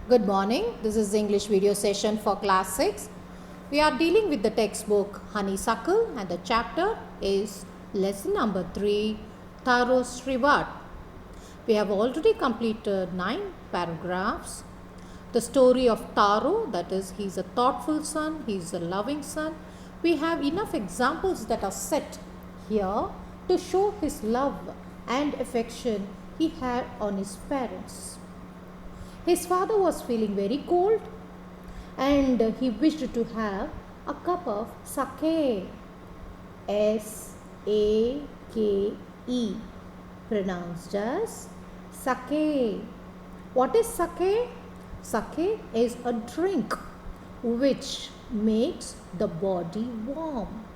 Good morning. This is the English video session for class 6. We are dealing with the textbook Honeysuckle and the chapter is lesson number 3, Taro's Reward. We have already completed 9 paragraphs. The story of Taro, that is, he is a thoughtful son, he is a loving son. We have enough examples that are set here to show his love and affection he had on his parents. His father was feeling very cold and he wished to have a cup of sake. S-A-K-E, pronounced as sake. What is sake? Sake is a drink which makes the body warm.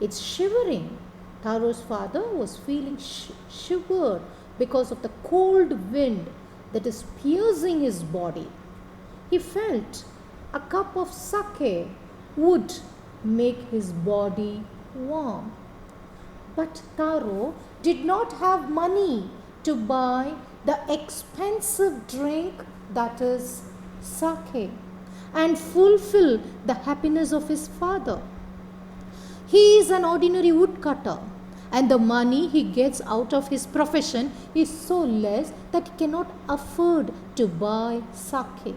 It's shivering. Taro's father was feeling shivered because of the cold wind that is piercing his body. He felt a cup of sake would make his body warm. But Taro did not have money to buy the expensive drink that is sake and fulfill the happiness of his father. He is an ordinary woodcutter and the money he gets out of his profession is so less that he cannot afford to buy sake.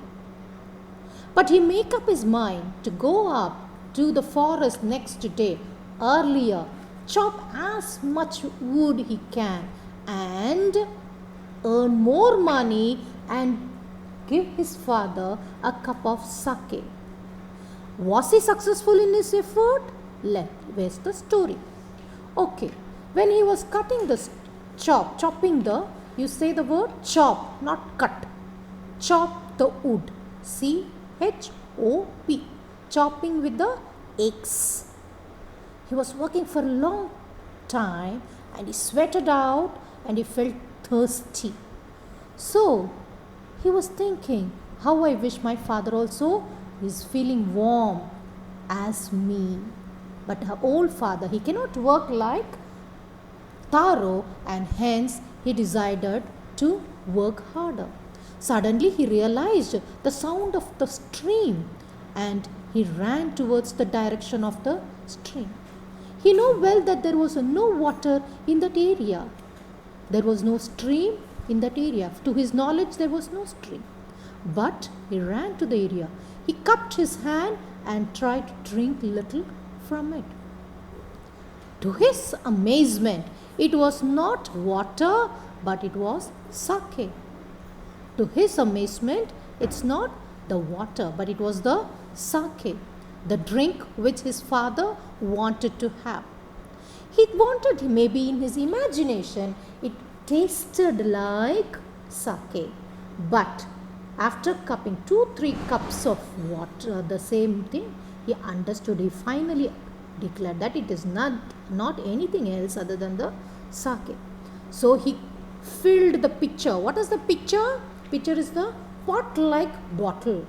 But he make up his mind to go up to the forest next day earlier, chop as much wood he can and earn more money and give his father a cup of sake. Was he successful in his effort? Where's the story? Okay, when he was cutting the you say the word chop, not cut. Chop the wood. C-H-O-P. Chopping with the X. He was working for a long time and he sweated out and he felt thirsty. So, he was thinking, how I wish my father also is feeling warm as me. But her old father, he cannot work like Taro and hence he decided to work harder. Suddenly he realized the sound of the stream and he ran towards the direction of the stream. He knew well that there was no water in that area. There was no stream in that area. To his knowledge, there was no stream. But he ran to the area. He cupped his hand and tried to drink little from it. To his amazement, it was not water, but it was sake. To his amazement, it's not the water, but it was the sake, the drink which his father wanted to have. He wanted, maybe in his imagination, it tasted like sake. But after cupping 2-3 cups of water, the same thing, he understood. He finally declared that it is not anything else other than the sake. So he filled the pitcher. What is the pitcher? Pitcher is the pot-like bottle.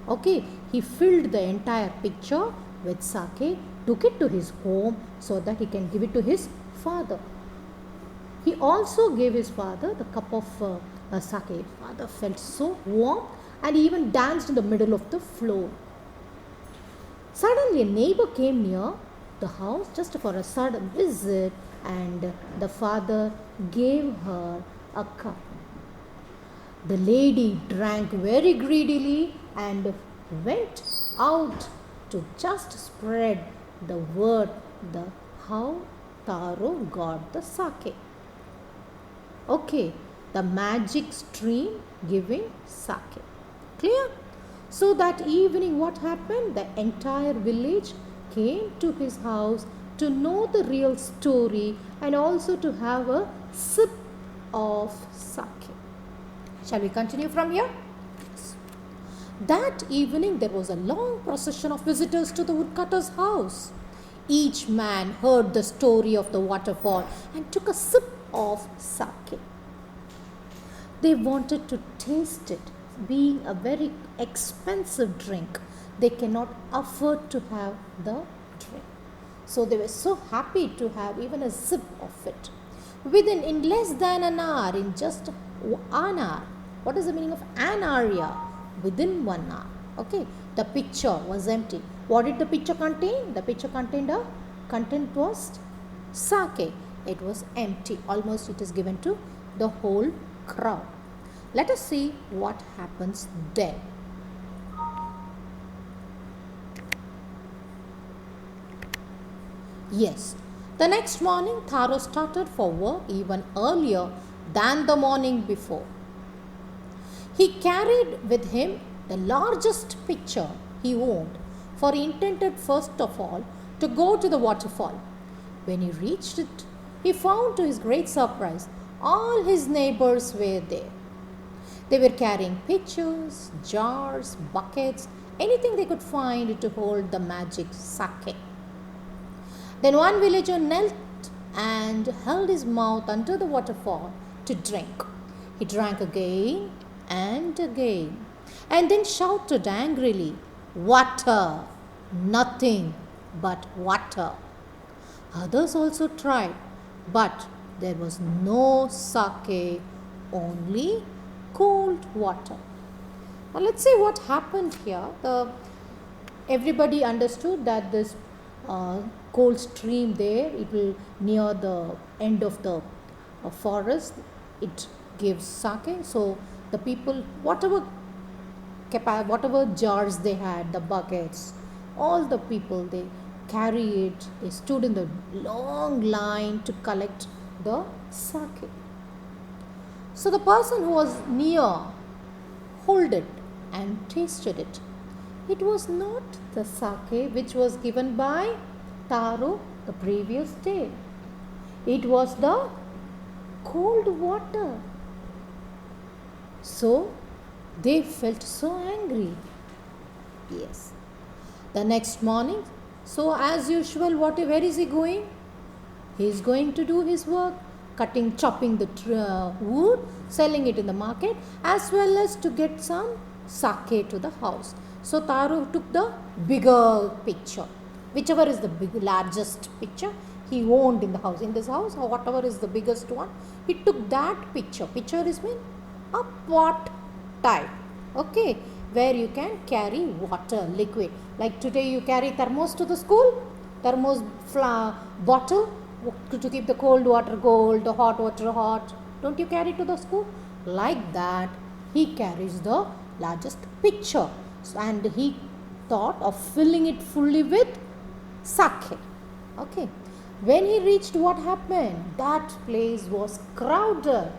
Okay, he filled the entire pitcher with sake, took it to his home so that he can give it to his father. He also gave his father the cup of sake. Father felt so warm and he even danced in the middle of the floor. Suddenly a neighbor came near the house just for a sudden visit and the father gave her a cup. The lady drank very greedily and went out to just spread the word how Taro got the sake. Okay, the magic stream giving sake. Clear? So that evening what happened? The entire village came to his house to know the real story and also to have a sip of sake. Shall we continue from here? Yes. That evening there was a long procession of visitors to the woodcutter's house. Each man heard the story of the waterfall and took a sip of sake. They wanted to taste it. Being a very expensive drink, they cannot afford to have the drink. So they were so happy to have even a sip of it. In less than an hour, in just an hour, what is the meaning of an hour? within 1 hour. Okay, the pitcher was empty. What did the pitcher contain? The pitcher contained a content was sake. It was empty. Almost it is given to the whole crowd. Let us see what happens then. Yes, the next morning Taro started for work even earlier than the morning before. He carried with him the largest pitcher he owned, for he intended first of all to go to the waterfall. When he reached it, he found to his great surprise all his neighbors were there. They were carrying pitchers, jars, buckets, anything they could find to hold the magic sake. Then one villager knelt and held his mouth under the waterfall to drink. He drank again and again, and then shouted angrily, "Water! Nothing but water!" Others also tried, but there was no sake, only cold water. Now let's see what happened here. Everybody understood that this cold stream there, it will near the end of the forest, it gives sake. So the people, whatever jars they had, the buckets, all the people, they carry it. They stood in the long line to collect the sake. So the person who was near hold it and tasted it. It was not the sake which was given by Taro the previous day. It was the cold water. So they felt so angry. Yes. The next morning, so as usual, where is he going? He is going to do his work, chopping the wood, selling it in the market, as well as to get some sake to the house. So Taro took the bigger pitcher, whichever is the largest pitcher he owned in the house. In this house, or whatever is the biggest one, he took that pitcher. Pitcher is mean a pot type, okay, where you can carry water, liquid. Like today you carry thermos to the school, thermos bottle to keep the cold water cold, the hot water hot. Don't you carry to the school? Like that, he carries the largest pitcher. And he thought of filling it fully with sake. Okay. When he reached, what happened? That place was crowded.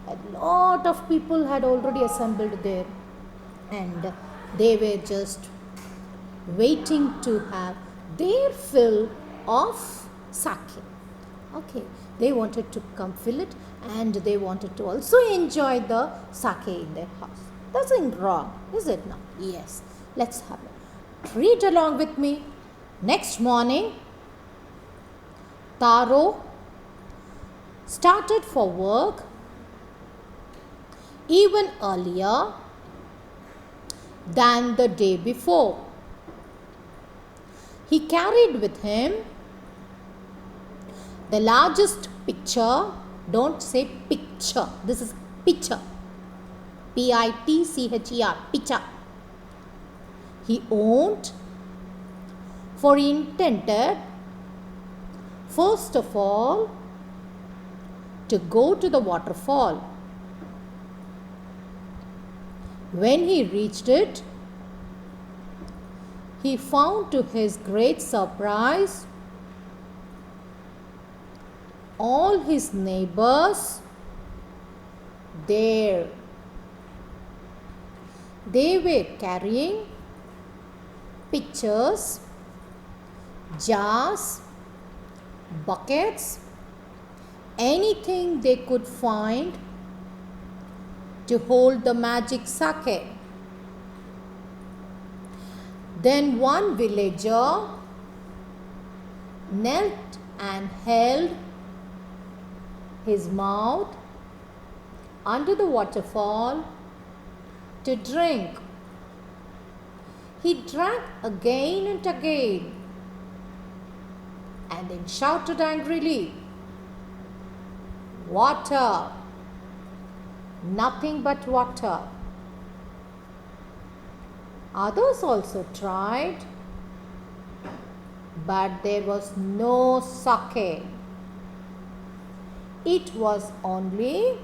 A lot of people had already assembled there, and they were just waiting to have their fill of sake. Okay. They wanted to come fill it, and they wanted to also enjoy the sake in their house. Nothing wrong, is it not? Yes. Let's have it. Read along with me. Next morning, Taro started for work even earlier than the day before. He carried with him the largest pitcher. Don't say picture. This is pitcher. Pitcher, pitcher. He owned, for he intended first of all to go to the waterfall. When he reached it, he found to his great surprise all his neighbors there. They were carrying pitchers, jars, buckets, anything they could find to hold the magic sake. Then one villager knelt and held his mouth under the waterfall to drink. He drank again and again, and then shouted angrily, "Water! Nothing but water!" Others also tried, but there was no sake. It was only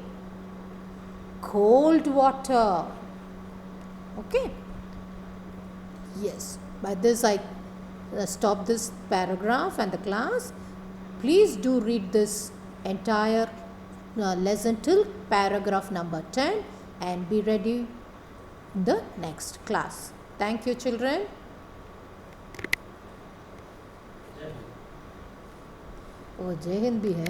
cold water. Okay. Yes. By this I stop this paragraph and the class. Please do read this entire lesson till paragraph number 10 and be ready in the next class. Thank you, children. Oh, Jai Hind भी है.